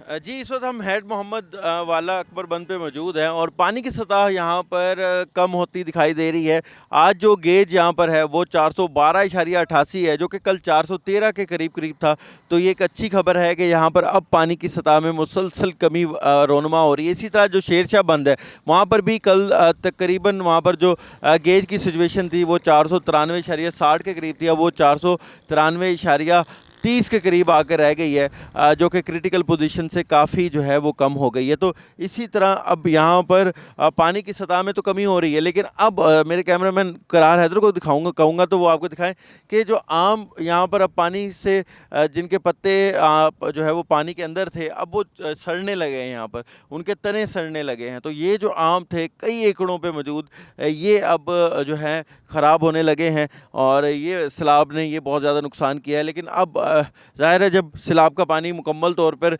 जी, इस वक़्त हम हेड मोहम्मद वाला अकबर बंद पे मौजूद हैं और पानी की सतह यहाँ पर कम होती दिखाई दे रही है। आज जो गेज यहाँ पर है वो 412.88 है, जो कि कल 413 के करीब-करीब था। तो ये एक अच्छी खबर है कि यहाँ पर अब पानी की सतह में मुसलसल कमी रोनुमा हो रही है। इसी तरह जो शेरशाह बंद है, वहाँ पर भी कल तकरीबन वहाँ पर जो गेज की सिचुएशन थी वो 493.60 के करीब थी, अब वो 493.30 के करीब आकर रह गई है, जो कि क्रिटिकल पोजीशन से काफ़ी जो है वो कम हो गई है। तो इसी तरह अब यहाँ पर पानी की सतह में तो कमी हो रही है, लेकिन अब मेरे कैमरामैन करार हैदर को कहूँगा तो वो आपको दिखाएं कि जो आम यहाँ पर अब पानी से जिनके पत्ते जो है वो पानी के अंदर थे, अब वो सड़ने लगे हैं, यहाँ पर उनके तने सड़ने लगे हैं। तो ये जो आम थे कई एकड़ों पे मौजूद, ये अब जो है ख़राब होने लगे हैं और ये सैलाब ने ये बहुत ज़्यादा नुकसान किया है। लेकिन अब ज़ाहिर है जब सैलाब का पानी मुकम्मल तौर पर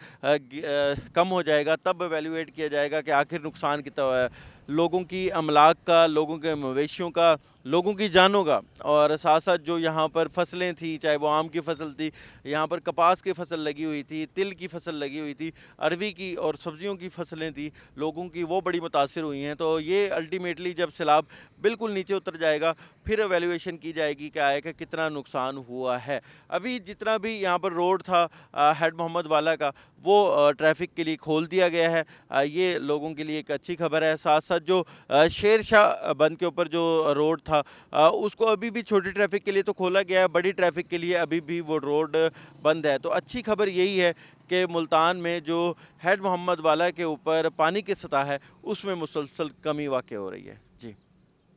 कम हो जाएगा तब एवेल्यूएट किया जाएगा कि आखिर नुकसान कितना हुआ है, लोगों की अमलाक का, लोगों के मवेशियों का, लोगों की जानों का, और साथ साथ जो यहाँ पर फसलें थी, चाहे वो आम की फसल थी, यहाँ पर कपास की फसल लगी हुई थी, तिल की फसल लगी हुई थी, अरवी की और सब्जियों की फसलें थी, लोगों की वो बड़ी मुतासिर हुई हैं। तो ये अल्टीमेटली जब सैलाब बिल्कुल नीचे उतर जाएगा फिर एवेल्यूएशन की जाएगी क्या है कि कितना नुकसान हुआ है। अभी जितना भी यहाँ पर रोड था हेड मोहम्मद वाला का, वो ट्रैफिक के लिए खोल दिया गया है। ये लोगों के लिए एक अच्छी खबर है। साथ साथ जो शेरशाह बंद के ऊपर जो रोड था उसको अभी भी छोटी ट्रैफिक के लिए तो खोला गया है, बड़ी ट्रैफिक के लिए अभी भी वो रोड बंद है। तो अच्छी खबर यही है कि मुल्तान में जो हेड मोहम्मद वाला के ऊपर पानी की सतह है उसमें मुसलसल कमी वाक़ हो रही है।